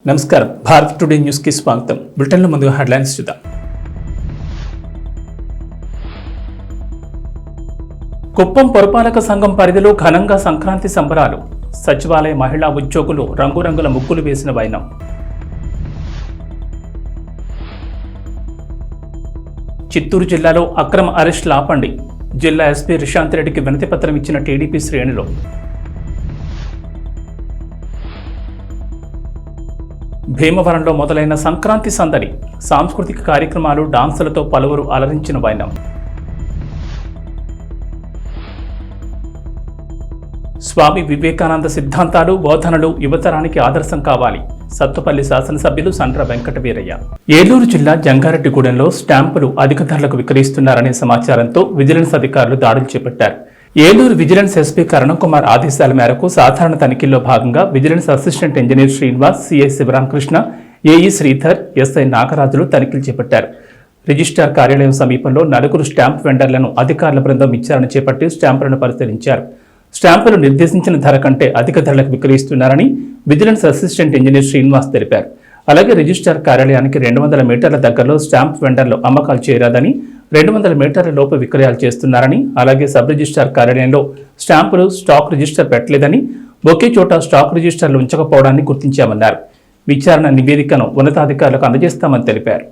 నమస్కారం. Bharat today news కి స్వాగతం. బ్రిటన్లో ముందుగా హెడ్లైన్స్ చూద్దాం. కుప్పం పురపాలక సంఘం పరిధిలో ఘనంగా సంక్రాంతి సంబరాలు. సచివాలయ మహిళా ఉద్యోగులు రంగురంగుల ముగ్గులు వేసిన వైనం. చిత్తూరు జిల్లాలో అక్రమ అరెస్టులు ఆపండి. జిల్లా ఎస్పీ రిషాంత్ రెడ్డికి వినతి పత్రం ఇచ్చిన టీడీపీ శ్రేణులు. భీమవరంలో మొదలైన సంక్రాంతి సందడి. సాంస్కృతిక కార్యక్రమాలు, డాన్సులతో పలువురు అలరించిన వైనం. స్వామి వివేకానంద సిద్ధాంతాలు, బోధనలు యువతరానికి ఆదర్శం కావాలి. సత్తుపల్లి శాసనసభ్యులు సండ్ర వెంకట వీరయ్య. ఏలూరు జిల్లా జంగారెడ్డిగూడెంలో స్టాంపులు అధిక ధరలకు విక్రయిస్తున్నారనే సమాచారంతో విజిలెన్స్ అధికారులు దాడులు చేపట్టారు. ఏలూరు విజిలెన్స్ ఎస్పీ కరణం కుమార్ ఆదేశాల మేరకు సాధారణ తనిఖీల్లో భాగంగా vigilance assistant engineer Srinivas, CI Sivaramakrishna, AE Sridhar, SI Nagarajulu తనిఖీలు చేపట్టారు. రిజిస్ట్రార్ కార్యాలయం సమీపంలో 4 స్టాంప్ వెండర్లను అధికారుల బృందం విచారణ చేపట్టి స్టాంపులను పరిశీలించారు. స్టాంపులు నిర్దేశించిన ధర కంటే అధిక ధరలకు విక్రయిస్తున్నారని విజిలెన్స్ అసిస్టెంట్ ఇంజనీర్ శ్రీనివాస్ తెలిపారు. అలాగే రిజిస్ట్రార్ కార్యాలయానికి 200 మీటర్ల దగ్గరలో స్టాంప్ వెండర్లు అమ్మకాలు చేయరాదని, 200 మీటర్ల లోపు విక్రయాలు చేస్తున్నారని, అలాగే సబ్ రిజిస్ట్రార్ కార్యాలయంలో స్టాంపులు స్టాక్ రిజిస్టర్ పెట్టలేదని, ఒకే చోట స్టాక్ రిజిస్టర్లు ఉంచకపోవడాన్ని గుర్తించామన్నారు. విచారణ నివేదికను ఉన్నతాధికారులకు అందజేస్తామని తెలిపారు.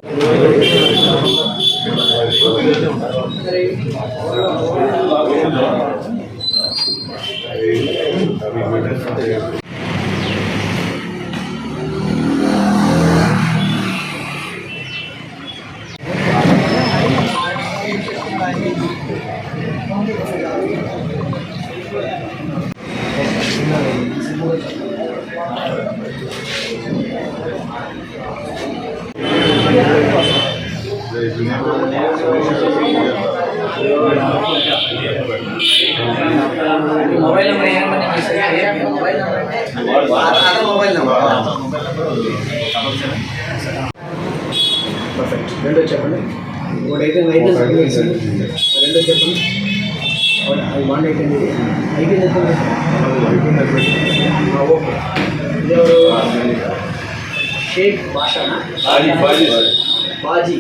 మొబైల్ రెండో చెప్పండి. ఒకటైతే రెండో చెప్పండి. అది 1 అయిపోయింది. అయిపోయింది. ఓకే. ఇదెవరు? షేక్ బాషానా? బాజీ.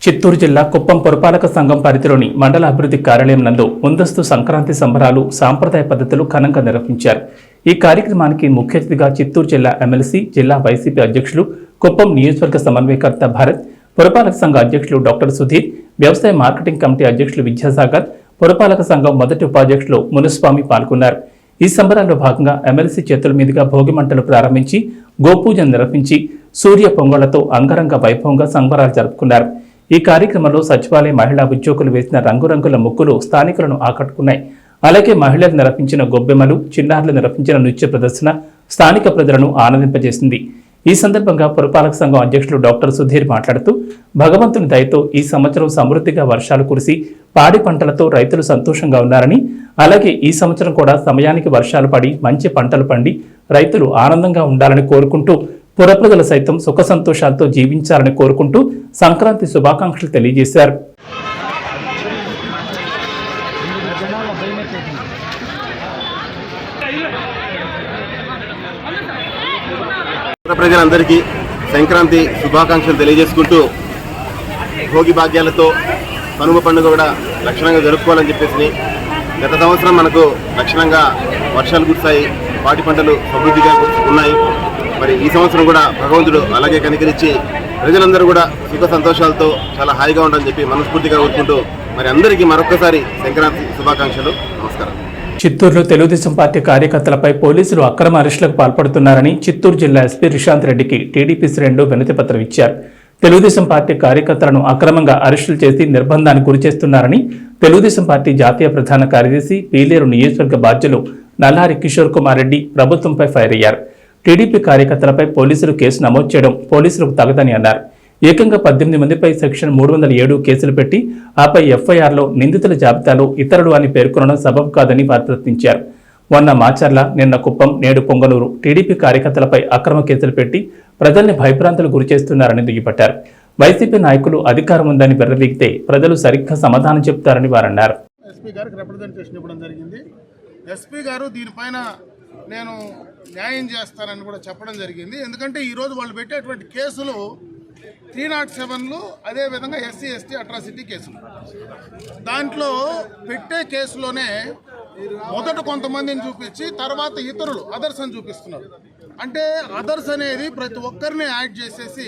చిత్తూరు జిల్లా కుప్పం పురపాలక సంఘం పరిధిలోని మండల అభివృద్ధి కార్యాలయం నందు ముందస్తు సంక్రాంతి సంబరాలు సాంప్రదాయ పద్ధతులు ఘనంగా నిర్వహించారు. ఈ కార్యక్రమానికి ముఖ్య అతిథిగా చిత్తూరు జిల్లా ఎమ్మెల్సీ, జిల్లా వైసీపీ అధ్యక్షులు, కుప్పం నియోజకవర్గ సమన్వయకర్త భారత్, పురపాలక సంఘ అధ్యక్షులు డాక్టర్ సుధీర్, వ్యవసాయ మార్కెటింగ్ కమిటీ అధ్యక్షులు విద్యాసాగర్, పురపాలక సంఘం మొదటి ఉపాధ్యక్షులు మునుస్వామి పాల్గొన్నారు. ఈ సంబరాల్లో భాగంగా ఎమ్మెల్సీ చేతుల మీదుగా భోగి మంటలు ప్రారంభించి గోపూజ నిర్వహించి సూర్య పొంగళ్లతో అంగరంగ వైభవంగా సంబరాలు జరుపుకున్నారు. ఈ కార్యక్రమంలో సచివాలయ మహిళా ఉద్యోగులు వేసిన రంగురంగుల ముగ్గులు స్థానికులను ఆకట్టుకున్నాయి. అలాగే మహిళలు నిర్వహించిన గొబ్బెమ్మలు, చిన్నారులు నిర్వహించిన నృత్య ప్రదర్శన స్థానిక ప్రజలను ఆనందింపజేసింది. ఈ సందర్భంగా పురపాలక సంఘం అధ్యక్షులు డాక్టర్ సుధీర్ మాట్లాడుతూ, భగవంతుని దయతో ఈ సంవత్సరం సమృద్ధిగా వర్షాలు కురిసి పాడి పంటలతో రైతులు సంతోషంగా ఉన్నారని, అలాగే ఈ సంవత్సరం కూడా సమయానికి వర్షాలు పడి మంచి పంటలు పండి రైతులు ఆనందంగా ఉండాలని కోరుకుంటూ, పుర ప్రజలు సైతం సుఖ సంతోషాలతో జీవించాలని కోరుకుంటూ సంక్రాంతి శుభాకాంక్షలు తెలియజేశారు. ప్రజలందరికీ సంక్రాంతి శుభాకాంక్షలు తెలియజేసుకుంటూ, భోగి భాగ్యాలతో కనుమ పండుగ కూడా లక్షణంగా జరుపుకోవాలని చెప్పేసి, గత సంవత్సరం మనకు లక్షణంగా వర్షాలు కురిశాయి, పాడి పంటలు సమృద్ధిగా ఉన్నాయి. మరి ఈ సంవత్సరం కూడా భగవంతుడు అలాగే కనికరించి ప్రజలందరూ కూడా సుఖ సంతోషాలతో చాలా హాయిగా ఉండాలని చెప్పి మనస్ఫూర్తిగా కోరుకుంటూ, మరి అందరికీ మరొకసారి సంక్రాంతి శుభాకాంక్షలు. నమస్కారం. చిత్తూరులో తెలుగుదేశం పార్టీ కార్యకర్తలపై పోలీసులు అక్రమ అరెస్టులకు పాల్పడుతున్నారని చిత్తూరు జిల్లా ఎస్పీ రిషాంత్ రెడ్డికి టీడీపీ శ్రేణులు వినతి పత్రం ఇచ్చారు. తెలుగుదేశం పార్టీ కార్యకర్తలను అక్రమంగా అరెస్టులు చేసి నిర్బంధానికి గురిచేస్తున్నారని తెలుగుదేశం పార్టీ జాతీయ ప్రధాన కార్యదర్శి, పీలేరు నియోజకవర్గ బాధ్యులు నల్లారి కిషోర్ కుమార్ రెడ్డి ప్రభుత్వంపై ఫైర్ అయ్యారు. టీడీపీ కార్యకర్తలపై పోలీసులు కేసు నమోదు చేయడం పోలీసులకు తగదని అన్నారు. ఏకంగా 18 మందిపై సెక్షన్ 307 కేసులు పెట్టి ఆపై ఎఫ్ఐఆర్లో నిందితుల జాబితాలో ఇతరులు అని పేర్కొనడం సబబు కాదని వారు ప్రశ్నించారు. మొన్న మాచర్ల, నిన్న కుప్పం, నేడు పొంగనూరు టీడీపీ కార్యకర్తలపై అక్రమ కేసులు పెట్టి ప్రజల్ని భయభ్రాంతులు గురిచేస్తున్నారని దుయ్యబట్టారు. వైసీపీ నాయకులు అధికారం ఉందని వెర్రవీగితే ప్రజలు సరిగ్గా సమాధానం చెప్తారని వారన్నారు. ఎస్పీ గారికి రిప్రజెంటేషన్ ఇవ్వడం జరిగింది. ఎస్పీ గారు దీనిపైన నేను న్యాయం చేస్తానని కూడా చెప్పడం జరిగింది. ఎందుకంటే ఈరోజు వాళ్ళు పెట్టేటువంటి కేసులు 307లు, అదేవిధంగా ఎస్సీ ఎస్టీ అట్రాసిటీ కేసులు. దాంట్లో పెట్టే కేసులోనే మొదట కొంతమందిని చూపించి తర్వాత ఇతరులు అదర్స్ అని చూపిస్తున్నారు. అంటే అదర్స్ అనేది ప్రతి ఒక్కరిని యాడ్ చేసేసి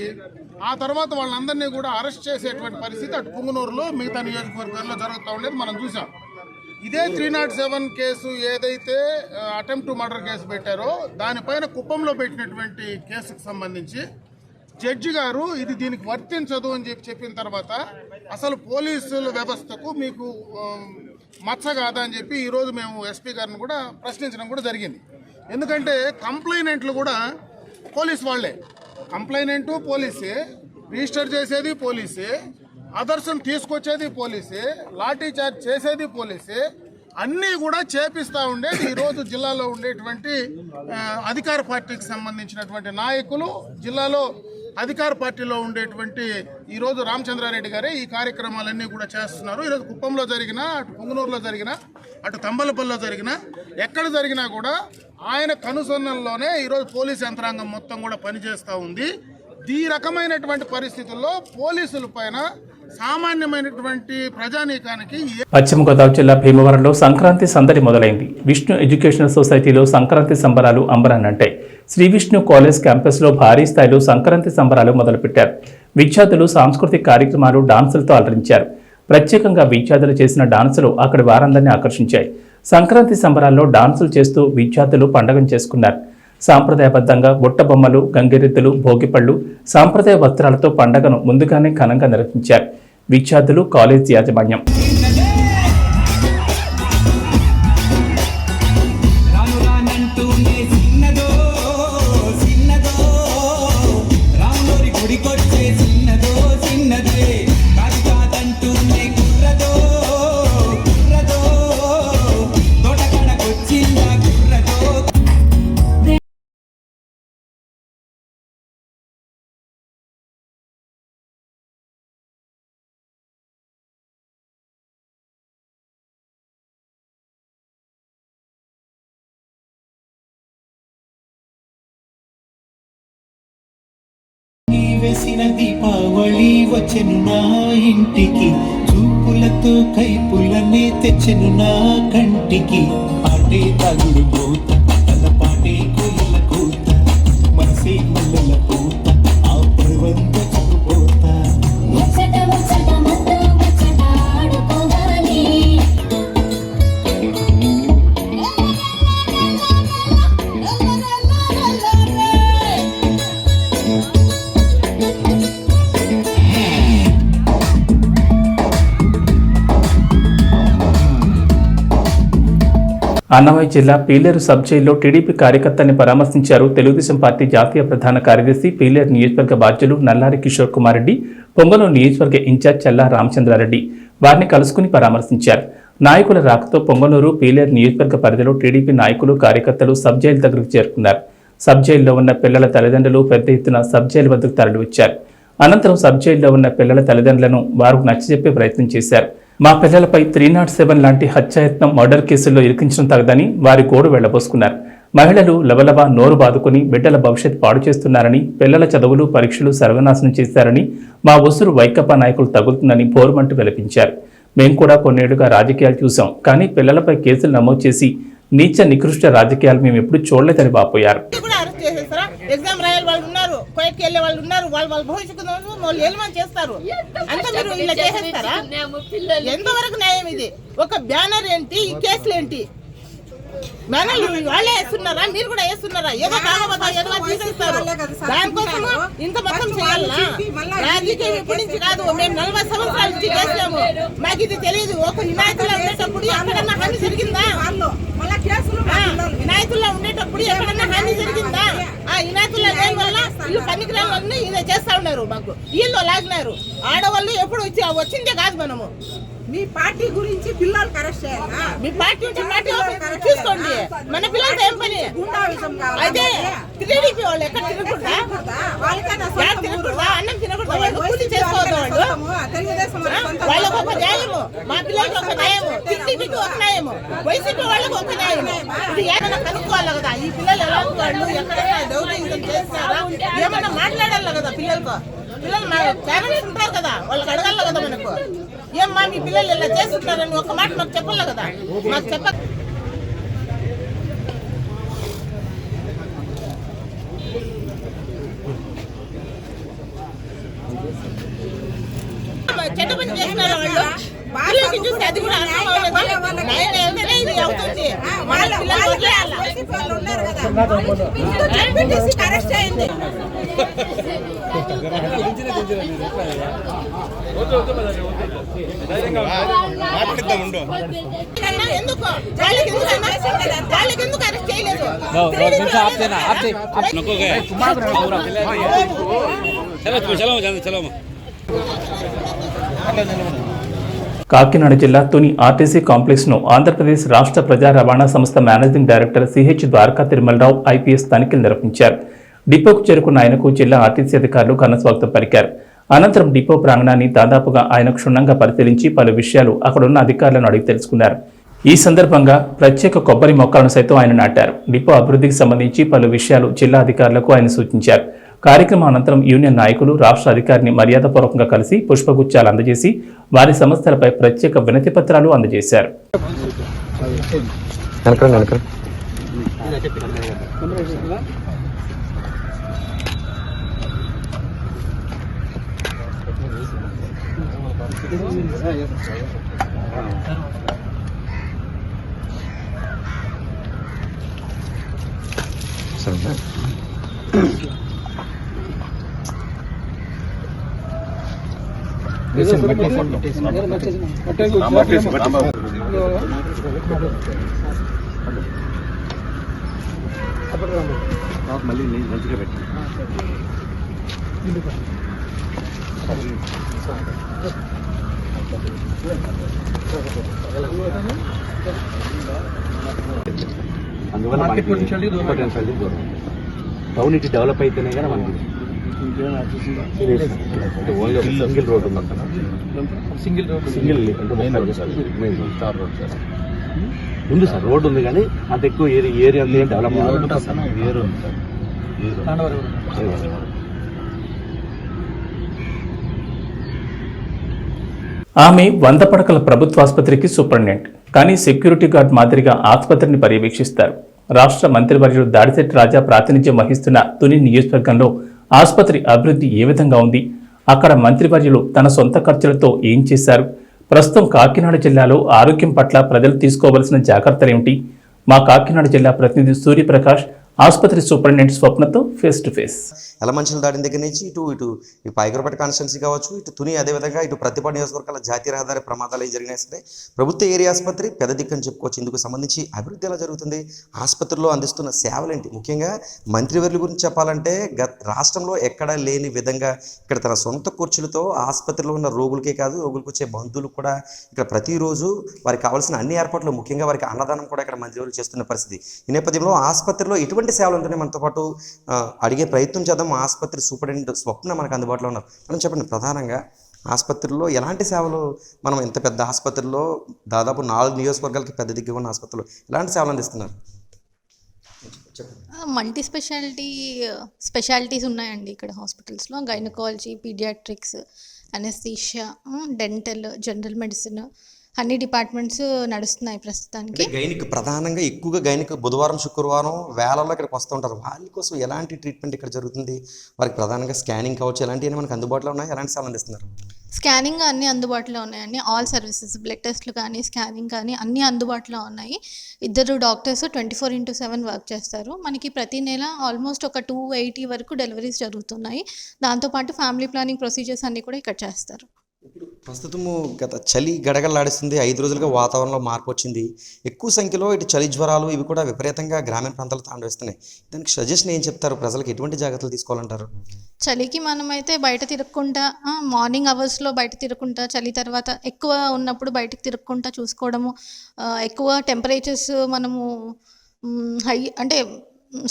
ఆ తర్వాత వాళ్ళందరినీ కూడా అరెస్ట్ చేసేటువంటి పరిస్థితి అటు పుంగనూరులో మిగతా నియోజకవర్గాల్లో జరుగుతూ ఉండేది మనం చూసాం. ఇదే 307 కేసు ఏదైతే అటెంప్ట్ టు మర్డర్ కేసు పెట్టారో దానిపైన కుప్పంలో పెట్టినటువంటి కేసుకు సంబంధించి జడ్జి గారు ఇది దీనికి వర్తించదు అని చెప్పిన తర్వాత అసలు పోలీసుల వ్యవస్థకు మీకు మచ్చ కాదా అని చెప్పి ఈరోజు మేము ఎస్పీ గారిని కూడా ప్రశ్నించడం కూడా జరిగింది. ఎందుకంటే కంప్లైనెంట్లు కూడా పోలీస్ వాళ్ళే, కంప్లైనెంటు పోలీసే, రిజిస్టర్ చేసేది పోలీసే, అదర్శను తీసుకొచ్చేది పోలీసే, లాఠీ చార్జ్ చేసేది పోలీసే, అన్నీ కూడా చేపిస్తూ ఉండేది ఈరోజు జిల్లాలో ఉండేటువంటి అధికార పార్టీకి సంబంధించినటువంటి నాయకులు, జిల్లాలో అధికార పార్టీలో ఉండేటువంటి ఈరోజు రామచంద్రారెడ్డి గారే ఈ కార్యక్రమాలన్నీ కూడా చేస్తున్నారు. ఈరోజు కుప్పంలో జరిగినా, అటు పుంగనూరులో జరిగినా, అటు తంబలపల్లిలో జరిగినా, ఎక్కడ జరిగినా కూడా ఆయన కనుసన్నల్లోనే ఈరోజు పోలీస్ యంత్రాంగం మొత్తం కూడా పనిచేస్తూ ఉంది. ఈ రకమైనటువంటి పరిస్థితుల్లో పోలీసుల పైన సామాన్యమైనటువంటి ప్రజానీకానికి పశ్చిమ గోదావరి జిల్లా భీమవరంలో సంక్రాంతి సందడి మొదలైంది. విష్ణు ఎడ్యుకేషనల్ సొసైటీలో సంక్రాంతి సంబరాలు అంబరాన్నంటాయి. శ్రీ విష్ణు కాలేజ్ క్యాంపస్లో భారీ స్థాయిలో సంక్రాంతి సంబరాలు మొదలుపెట్టారు. విద్యార్థులు సాంస్కృతిక కార్యక్రమాలు, డాన్సులతో అలరించారు. ప్రత్యేకంగా విద్యార్థులు చేసిన డాన్సులు అక్కడి వారందరినీ ఆకర్షించాయి. సంక్రాంతి సంబరాల్లో డాన్సులు చేస్తూ విద్యార్థులు పండుగను చేసుకున్నారు. సాంప్రదాయబద్ధంగా బుట్ట బొమ్మలు, గంగిరెద్దులు, భోగిపళ్ళు, సాంప్రదాయ వస్త్రాలతో పండుగను ముందుగానే ఘనంగా నిర్వహించారు విద్యార్థులు, కాలేజ్ యాజమాన్యం. వేసిన దీపావళి వచ్చెను నా ఇంటికి, చూపులతో కైపులనే తెచ్చెను నా కంటికి. పాటే తగుడు పోత, తన పాటే కోయిల కూత, మనసే మల్లెల పూత, ఆ పర్వంత చూపోత. అన్నమయ్య జిల్లా పీలేరు సబ్ జైల్లో టీడీపీ కార్యకర్తల్ని పరామర్శించారు తెలుగుదేశం పార్టీ జాతీయ ప్రధాన కార్యదర్శి, పీలేరు నియోజకవర్గ బాధ్యులు నల్లారి కిషోర్ కుమార్ రెడ్డి, పొంగనూరు నియోజకవర్గ ఇన్ఛార్జ్ చల్లా రామచంద్రారెడ్డి వారిని కలుసుకుని పరామర్శించారు. నాయకుల రాకతో పొంగనూరు, పీలేరు నియోజకవర్గ పరిధిలో టీడీపీ నాయకులు, కార్యకర్తలు సబ్ జైలు దగ్గరకు చేరుకున్నారు. సబ్ జైల్లో ఉన్న పిల్లల తల్లిదండ్రులు పెద్ద ఎత్తున సబ్ జైలు వద్దకు తరలివచ్చారు. అనంతరం సబ్ జైల్లో ఉన్న పిల్లల తల్లిదండ్రులను వారు నచ్చజెప్పే ప్రయత్నం చేశారు. మా పిల్లలపై 307 లాంటి హత్యాయత్నం, మర్డర్ కేసుల్లో ఇరికించడం తగదని వారి గోడు వెళ్లబోసుకున్నారు. మహిళలు లవలవ నోరు బాదుకుని బిడ్డల భవిష్యత్ పాడు చేస్తున్నారని, పిల్లల చదువులు, పరీక్షలు సర్వనాశనం చేశారని, మా ఉసురు వైకప్పా నాయకులు తగులుతుందని బోరుమంటూ విలపించారు. మేం కూడా కొన్నేళ్లుగా రాజకీయాలు చూసాం, కానీ పిల్లలపై కేసులు నమోదు చేసి నీచ నికృష్ట రాజకీయాలు మేము ఎప్పుడు చూడలేదని వాపోయారు. ఎగ్జామ్ రాయాలి వాళ్ళు ఉన్నారు, కోయట్కి వెళ్ళే వాళ్ళు ఉన్నారు, వాళ్ళు భవిష్యత్తు వాళ్ళు ఏమని చేస్తారు అంత మీరు ఇలా చేసేస్తారా? ఎంతవరకు న్యాయం ఇది? ఒక బ్యానర్ ఏంటి, ఈ కేసులు ఏంటి? బ్యానర్లు వాళ్ళే వేస్తున్నారా, మీరు కూడా వేస్తున్నారా? ఏదో కాకపోతే ఏదో తీసేస్తారు. దానికోసం ఇంత మొత్తం చేయాలనా? రాజకీయం ఇప్పటి నుంచి కాదు, మేము 40 సంవత్సరాల నుంచి చేసాము, మాకు ఇది తెలియదు. ఒక వినాయకుల్లో ఉండేటప్పుడు ఎక్కడన్నా హాని జరిగిందా? వినాయకుల్లో ఉండేటప్పుడు ఎక్కడన్నా హాని జరిగిందా? ఆ వినాయకుల్లో లేని వల్ల వీళ్ళు పనికిరాళ్ళని ఇదే చేస్తా ఉన్నారు. మాకు వీళ్ళు లాగినారు. ఆడవాళ్ళు ఎప్పుడు వచ్చిందే కాదు. మనము మీ పార్టీ గురించి పిల్లలు కరెక్ట్ చేయాలా? మీ పార్టీ నుంచి పార్టీ చూసుకోండి. మన పిల్లలతో ఏం పని? అయితే టీడీపీ వాళ్ళు ఎక్కడ తినకూడదా? అన్నం తినకూడదా? చేసుకోవద్దు, వాళ్ళు కూలి చేసుకోవద్దు, వాళ్ళు తెలుగుదేశం వాళ్ళకు ఒక న్యాయము, మా పిల్లలకి ఒక న్యాయము, టీడీపీకి ఒక న్యాయము, వైసీపీ వాళ్ళకి ఒక న్యాయము. ఇది ఏమైనా కనుక్కోవాలి కదా, ఈ పిల్లలు ఎలాంటి వాళ్ళు, ఎక్కడైనా దౌర్జన్యం చేస్తారా, ఏమైనా మాట్లాడాలి కదా పిల్లలకు. పిల్లలు పేరెంట్స్ ఉంటారు కదా, వాళ్ళకి అడగాలి కదా మనకు, ఏమ్మా మీ పిల్లలు ఇలా చేస్తున్నారని ఒక మాట మాకు చెప్పాలి కదా. మాకు చెప్ప చెడ్డ పని చేస్తున్నారు వాళ్ళు, పిల్లలకి చూస్తే అది కూడా అర్థం అవ్వలేదు. న్యాయం వెళ్తేనే ఇది అవుతుంది. వాళ్ళ పిల్లలు వదిలేయాలి. ఉన్నారు కదా, అరెస్ట్ అయింది. ఎందుకు వాళ్ళకి ఎందుకు అరెస్ట్ చేయలేదు? కాకినాడ జిల్లా తుని ఆర్టీసీ కాంప్లెక్స్ ను ఆంధ్రప్రదేశ్ రాష్ట్ర ప్రజా రవాణా సంస్థ managing director C H Dwaraka Tirumalarao IPS తనిఖీలు నిర్వహించారు. డిపోకు చేరుకున్న ఆయనకు జిల్లా ఆర్టీసీ అధికారులు ఘనస్వాగతం పలికారు. అనంతరం డిపో ప్రాంగణాన్ని దాదాపుగా ఆయన క్షుణ్ణంగా పరిశీలించి పలు విషయాలు అక్కడున్న అధికారులను అడిగి తెలుసుకున్నారు. ఈ సందర్భంగా ప్రత్యేక కొబ్బరి మొక్కలను సైతం ఆయన నాటారు. డిపో అభివృద్ధికి సంబంధించి పలు విషయాలు జిల్లా అధికారులకు ఆయన సూచించారు. కార్యక్రమం అనంతరం యూనియన్ నాయకులు రాష్ట్ర అధికారిని మర్యాదపూర్వకంగా కలిసి పుష్పగుచ్చాలు అందజేసి వారి సమస్యలపై ప్రత్యేక వినతి పత్రాలు అందజేశారు. మళ్ళీ మంచిగా పెట్టి అందువల్ల టౌన్ ఇటు డెవలప్ అయితేనే కదా మనకి సింగిల్ రోడ్ ఉందంటారా? సింగిల్ ఉంది సార్, రోడ్ ఉంది కానీ అంత ఎక్కువ ఏరియా డెవలప్ ఆమె 100 పడకల ప్రభుత్వ ఆసుపత్రికి సూపరింటెండెంట్, కానీ సెక్యూరిటీ గార్డ్ మాదిరిగా ఆసుపత్రిని పర్యవేక్షిస్తారు. రాష్ట్ర మంత్రివర్యులు దాడిశెట్టి రాజా ప్రాతినిధ్యం వహిస్తున్న తుని నియోజకవర్గంలో ఆసుపత్రి అభివృద్ధి ఏ విధంగా ఉంది, అక్కడ మంత్రివర్యులు తన సొంత ఖర్చులతో ఏం చేశారు, ప్రస్తుతం కాకినాడ జిల్లాలో ఆరోగ్యం పట్ల ప్రజలు తీసుకోవలసిన జాగ్రత్తలేమిటి? మా కాకినాడ జిల్లా ప్రతినిధి సూర్యప్రకాష్ ఆసుపత్రి సూపరింటెండెంట్ స్వప్నతో ఫేస్ టు ఫేస్. ఎలమంచిల దాడిన దగ్గర నుంచి ఇటు పైకరపేట కాన్స్టిట్యున్సీ కావచ్చు, ఇటు తుని, అదేవిధంగా ఇటు ప్రతిపాడు నియోజకవర్గాల జాతీయ రహదారి ప్రమాదాలు ఏం జరిగినా సరే ప్రభుత్వ ఏరియా ఆసుపత్రి పెద్ద దిక్కని చెప్పుకోవచ్చు. ఇందుకు సంబంధించి అభివృద్ధి ఎలా జరుగుతుంది, ఆసుపత్రిలో అందిస్తున్న సేవలేంటి, ముఖ్యంగా మంత్రివర్యుల గురించి చెప్పాలంటే రాష్ట్రంలో ఎక్కడా లేని విధంగా ఇక్కడ తన సొంత ఖర్చులతో ఆసుపత్రిలో ఉన్న రోగులకే కాదు, రోగులకు వచ్చే బంధువులకు కూడా ఇక్కడ ప్రతిరోజు వారికి కావాల్సిన అన్ని ఏర్పాట్లు, ముఖ్యంగా వారికి అన్నదానం కూడా ఇక్కడ మంత్రివర్యులు చేస్తున్న పరిస్థితి. ఈ నేపథ్యంలో ఆసుపత్రిలో ఎటువంటి సేవలు ఉంటున్నాయి మనతో పాటు అడిగే ప్రయత్నం చేద్దాం. ఆసుపత్రి సూపరింటెండెంట్ స్వప్న మనకు అందుబాటులో ఉన్నారు. మనం చెప్పండి, ప్రధానంగా ఆసుపత్రిలో ఎలాంటి సేవలు, మనం ఇంత పెద్ద ఆసుపత్రిలో దాదాపు 4 నియోజకవర్గాలకి పెద్ద దిగ్గు ఉన్న ఆసుపత్రిలో ఎలాంటి సేవలు అందిస్తున్నారు? మల్టీ స్పెషాలిటీస్ ఉన్నాయండి ఇక్కడ హాస్పిటల్స్లో. Gynaecology, paediatrics, anaesthesia, dental, general medicine అన్ని డిపార్ట్మెంట్స్ నడుస్తున్నాయి ప్రస్తుతానికి. గైనిక్ ప్రధానంగా ఎక్కువగా గైనిక్ బుధవారం, శుక్రవారం వేళల్లో ఇక్కడికి వస్తూ ఉంటారు. వాళ్ళ కోసం ఎలాంటి ట్రీట్మెంట్ ఇక్కడ జరుగుతుంది? వారికి ప్రధానంగా స్కానింగ్ కావచ్చు, ఎలాంటివి మనకు అందుబాటులో ఉన్నాయి, ఎలాంటి సేవలు అందిస్తున్నారు? స్కానింగ్ అన్నీ అందుబాటులో ఉన్నాయండి. ఆల్ సర్వీసెస్, బ్లడ్ టెస్ట్లు కానీ, స్కానింగ్ కానీ అన్నీ అందుబాటులో ఉన్నాయి. 2 డాక్టర్స్ 24/7 వర్క్ చేస్తారు. మనకి ప్రతి నెల ఆల్మోస్ట్ ఒక 280 వరకు డెలివరీస్ జరుగుతున్నాయి. దాంతోపాటు ఫ్యామిలీ ప్లానింగ్ ప్రొసీజర్స్ అన్నీ కూడా ఇక్కడ చేస్తారు. ఇప్పుడు ప్రస్తుతము గత చలి గడగడలాడిస్తుంది. 5 రోజులుగా వాతావరణంలో మార్పు వచ్చింది. ఎక్కువ సంఖ్యలో ఇటు చలి జ్వరాలు ఇవి కూడా విపరీతంగా గ్రామీణ ప్రాంతాలు తాండవేస్తున్నాయి. దానికి సజెషన్ ఏం చెప్తారు? ప్రజలకు ఎటువంటి జాగ్రత్తలు తీసుకోవాలంటారు? చలికి మనమైతే బయట తిరగకుండా, మార్నింగ్ అవర్స్లో బయట తిరగకుండా, చలి తర్వాత ఎక్కువ ఉన్నప్పుడు బయటకు తిరగకుండా చూసుకోవడము, ఎక్కువ టెంపరేచర్స్ మనము హై అంటే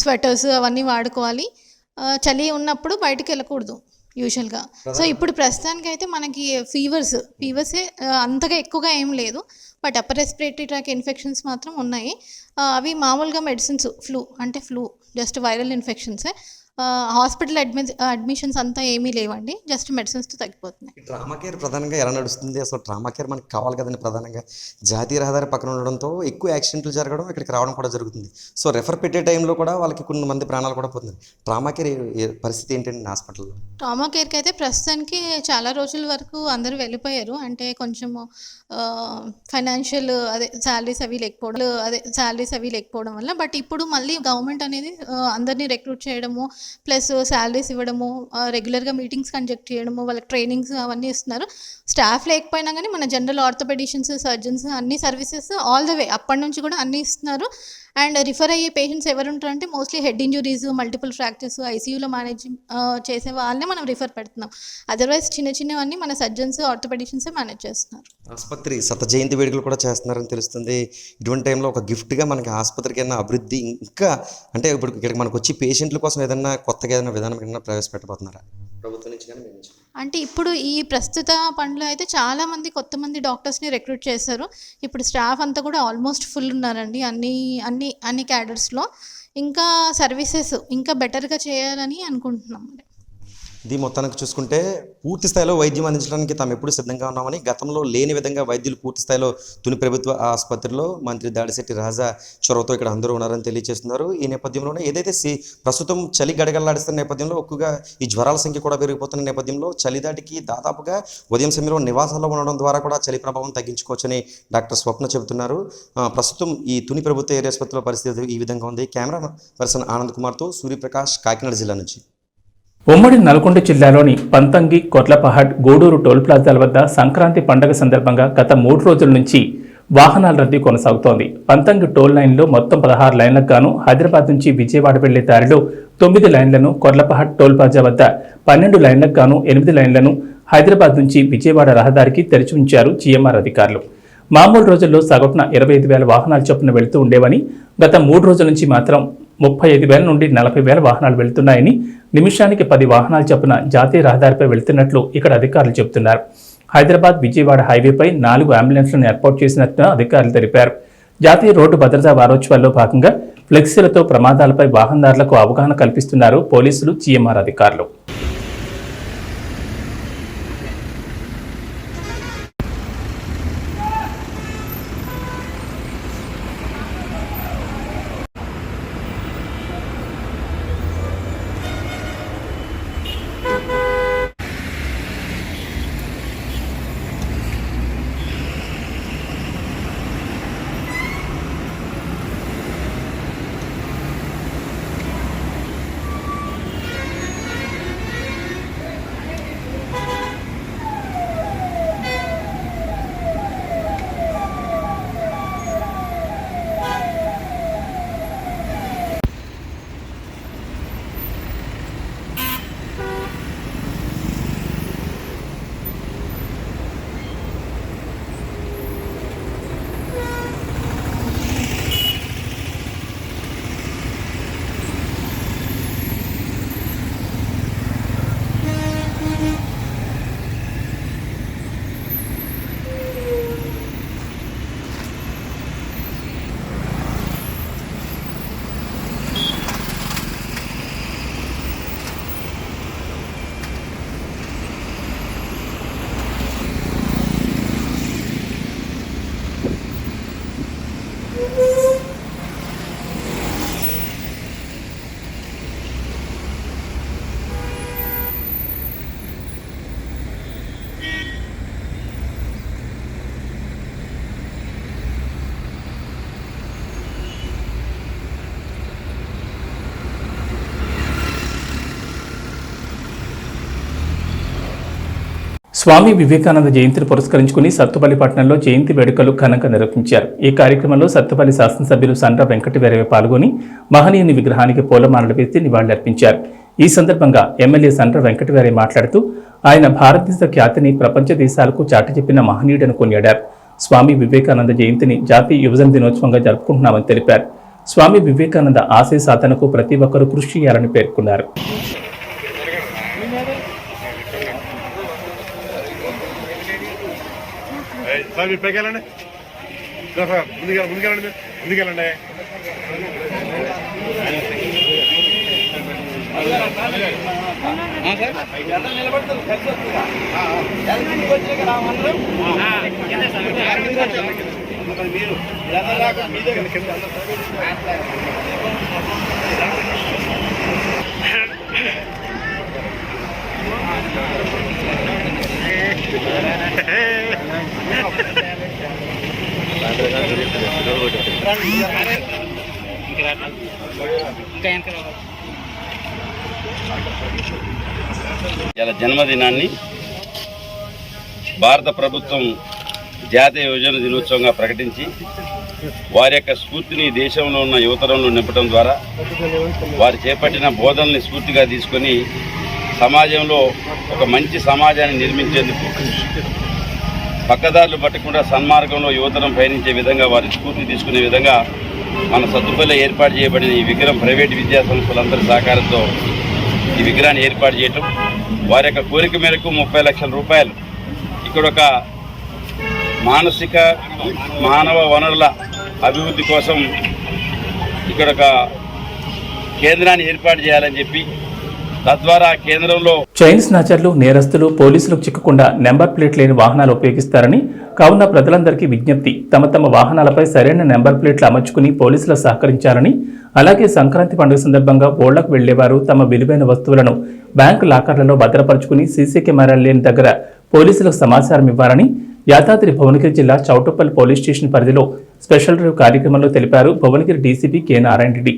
స్వెటర్స్ అవన్నీ వాడుకోవాలి. చలి ఉన్నప్పుడు బయటకు వెళ్ళకూడదు. యూజువల్గా. సో ఇప్పుడు ప్రస్తుతానికి అయితే మనకి ఫీవర్సే అంతగా ఎక్కువగా ఏం లేదు, but upper respiratory tract infections మాత్రం ఉన్నాయి. అవి మామూలుగా మెడిసిన్స్, ఫ్లూ జస్ట్ వైరల్ ఇన్ఫెక్షన్సే. హాస్పిటల్ అడ్మిషన్స్ అంతా ఏమీ లేవండి, జస్ట్ మెడిసిన్స్తో తగ్గిపోతున్నాయి. ట్రామా కేర్ ప్రధానంగా ఎలా నడుస్తుంది? అసలు ట్రామా కేర్ మనకి కావాలి కదండి. ప్రధానంగా జాతీయ రహదారి పక్కన ఉండడంతో ఎక్కువ యాక్సిడెంట్లు జరగడం, ఇక్కడికి రావడం కూడా జరుగుతుంది. సో రెఫర్ పెట్టే టైంలో కూడా వాళ్ళకి కొన్ని మంది ప్రాణాలు కూడా పోతుంది. ట్రామా కేర్ పరిస్థితి ఏంటండి హాస్పిటల్లో? ట్రామా కేర్కి అయితే ప్రస్తుతానికి చాలా రోజుల వరకు అందరూ వెళ్ళిపోయారు. అంటే కొంచెము ఫైనాన్షియల్ శాలరీస్ అవి లేకపోవడం వల్ల. బట్ ఇప్పుడు మళ్ళీ గవర్నమెంట్ అనేది అందరినీ రిక్రూట్ చేయడము, ప్లస్ శాలరీస్ ఇవ్వడము, రెగ్యులర్గా మీటింగ్స్ కండక్ట్ చేయడము, వాళ్ళకి ట్రైనింగ్స్ అవన్నీ ఇస్తున్నారు. స్టాఫ్ లేకపోయినా కానీ మన జనరల్ ఆర్థోపెడిషియన్స్, సర్జన్స్ అన్ని సర్వీసెస్ ఆల్ ద వే అప్పటి నుంచి కూడా అన్నీ ఇస్తున్నారు. అండ్ రిఫర్ అయ్యే పేషెంట్స్ ఎవరు ఉంటారంటే mostly head injuries, multiple fractures, ఐసీయూలో మేనేజ్ చేసే వాళ్ళనే మనం రిఫర్ పెడుతున్నాం. అదర్వైజ్ చిన్నవన్నీ మన సర్జన్స్, ఆర్థోపెడిషియన్సే మేనేజ్ చేస్తున్నారు. ఆసుపత్రి శత జయంతి వేడుకలు కూడా చేస్తున్నారని తెలుస్తుంది. ఇటువంటి టైంలో ఒక గిఫ్ట్గా మనకి ఆసుపత్రికి ఏదైనా అభివృద్ధి ఇంకా అంటే ఇప్పుడు ఇక్కడికి మనకు వచ్చి పేషెంట్ల కోసం ఏదైనా కొత్తగా ఏదైనా విధానం ఏదైనా ప్రవేశపెట్టబోతున్నారా ప్రభుత్వం నుంచి కానీ? అంటే ఇప్పుడు ఈ ప్రస్తుత పనిలో అయితే చాలామంది కొత్తమంది డాక్టర్స్ని రిక్రూట్ చేశారు. ఇప్పుడు స్టాఫ్ అంతా కూడా ఆల్మోస్ట్ ఫుల్ ఉన్నారండి అన్ని క్యాడర్స్లో. ఇంకా సర్వీసెస్ ఇంకా బెటర్గా చేయాలని అనుకుంటున్నాం. ఇది మొత్తానికి చూసుకుంటే పూర్తి స్థాయిలో వైద్యం అందించడానికి తాము ఎప్పుడు సిద్ధంగా ఉన్నామని, గతంలో లేని విధంగా వైద్యులు పూర్తి స్థాయిలో తుని ప్రభుత్వ ఆసుపత్రిలో మంత్రి దాడిశెట్టి రాజా చొరవతో ఇక్కడ అందరూ ఉన్నారని తెలియజేస్తున్నారు. ఈ నేపథ్యంలోనే ఏదైతే ప్రస్తుతం చలి గడగడలాడిస్తున్న నేపథ్యంలో ఎక్కువగా ఈ జ్వరాల సంఖ్య కూడా పెరిగిపోతున్న నేపథ్యంలో చలిదాటికి దాదాపుగా ఉదయం సమయంలో నివాసాల్లో ఉండడం ద్వారా కూడా చలి ప్రభావం తగ్గించుకోవచ్చని డాక్టర్ స్వప్న చెబుతున్నారు. ప్రస్తుతం ఈ తుని ప్రభుత్వ ఏరియా ఆసుపత్రిలో పరిస్థితి ఈ విధంగా ఉంది. కెమెరా పర్సన్ ఆనంద్ కుమార్తో సూర్యప్రకాష్, కాకినాడ జిల్లా నుంచి. ఉమ్మడి నల్గొండ జిల్లాలోని పంతంగి, కొట్లపహాడ్, గూడూరు టోల్ ప్లాజాల వద్ద సంక్రాంతి పండుగ సందర్భంగా గత 3 రోజుల నుంచి వాహనాల రద్దీ కొనసాగుతోంది. పంతంగి టోల్ లైన్లో మొత్తం 16 లైన్లకు గాను హైదరాబాద్ నుంచి విజయవాడ వెళ్లే దారిలో 9 లైన్లను, కొట్లపహాడ్ టోల్ ప్లాజా వద్ద 12 లైన్లకు గాను 8 లైన్లను హైదరాబాద్ నుంచి విజయవాడ రహదారికి తెరిచి ఉంచారు జీఎంఆర్ అధికారులు. మామూలు రోజుల్లో సగటున 25,000 వాహనాలు చొప్పున వెళుతూ ఉండేవని, గత 3 రోజుల నుంచి మాత్రం 35,000 నుండి 40,000 వాహనాలు వెళుతున్నాయని, నిమిషానికి 10 వాహనాలు చొప్పున జాతీయ రహదారిపై వెళుతున్నట్లు ఇక్కడ అధికారులు చెబుతున్నారు. హైదరాబాద్ విజయవాడ హైవేపై 4 అంబులెన్స్లను ఏర్పాటు చేసినట్లు అధికారులు తెలిపారు. జాతీయ రోడ్డు భద్రతా వారోత్సవాల్లో భాగంగా ఫ్లెక్సీలతో ప్రమాదాలపై వాహనదారులకు అవగాహన కల్పిస్తున్నారు పోలీసులు, జీఎంఆర్ అధికారులు. స్వామి వివేకానంద జయంతిని పురస్కరించుకుని సత్తుపల్లి పట్టణంలో జయంతి వేడుకలు ఘనంగా నిర్వహించారు. ఈ కార్యక్రమంలో సత్తుపల్లి శాసనసభ్యులు సండ్ర వెంకటవీరయ్య పాల్గొని మహనీయుని విగ్రహానికి పూలమాలలు వేసి నివాళులర్పించారు. ఈ సందర్భంగా ఎమ్మెల్యే సండ్ర వెంకటవీరయ్య మాట్లాడుతూ ఆయన భారతదేశ ఖ్యాతిని ప్రపంచ దేశాలకు చాటి చెప్పిన మహనీయుడని కొనియాడారు. స్వామి వివేకానంద జయంతిని జాతీయ యువజన దినోత్సవంగా జరుపుకుంటున్నామని తెలిపారు. స్వామి వివేకానంద ఆశయ సాధనకు ప్రతి ఒక్కరూ కృషి చేయాలని పేర్కొన్నారు. సార్ మీరు పైకెళ్ళండి సార్ ముందుకెళ్ళండి ముందుకెళ్ళండి మీరు ఇలా జన్మదినాన్ని భారత ప్రభుత్వం జాతీయ యువజన దినోత్సవంగా ప్రకటించి వారి యొక్క స్ఫూర్తిని దేశంలో ఉన్న యువతరంలో నింపడం ద్వారా వారు చేపట్టిన బోధనల్ని స్ఫూర్తిగా తీసుకొని సమాజంలో ఒక మంచి సమాజాన్ని నిర్మించేందుకు పక్కదారులు పట్టకుండా సన్మార్గంలో యువతరం పయనించే విధంగా వారి స్ఫూర్తి తీసుకునే విధంగా మన సత్తుపల్లిలో ఏర్పాటు చేయబడిన ఈ విగ్రహం ప్రైవేటు విద్యా సంస్థలందరి సహకారంతో ఈ విగ్రహాన్ని ఏర్పాటు చేయటం వారి యొక్క కోరిక మేరకు 30 లక్షల రూపాయలు ఇక్కడ ఒక మానసిక మానవ వనరుల అభివృద్ధి కోసం ఇక్కడ ఒక కేంద్రాన్ని ఏర్పాటు చేయాలని చెప్పి తద్వారా కేంద్రంలో చైన్ స్నాచర్లు నేరస్తులు పోలీసులకు చిక్కకుండా నెంబర్ ప్లేట్ లేని వాహనాలు ఉపయోగిస్తారని కావున ప్రజలందరికీ విజ్ఞప్తి తమ తమ వాహనాలపై సరైన నెంబర్ ప్లేట్లు అమర్చుకుని పోలీసులకు సహకరించాలని అలాగే సంక్రాంతి పండుగ సందర్భంగా ఓళ్లకు వెళ్లేవారు తమ విలువైన వస్తువులను బ్యాంకు లాకర్లలో భద్రపరుచుకుని సీసీ కెమెరాలు లేని దగ్గర పోలీసులకు సమాచారం ఇవ్వాలని యాదాద్రి భువనగిరి జిల్లా చౌటుప్పల్ పోలీస్ స్టేషన్ పరిధిలో స్పెషల్ డ్రైవ్ కార్యక్రమంలో తెలిపారు భువనగిరి డీసీపీ కె నారాయణ రెడ్డి.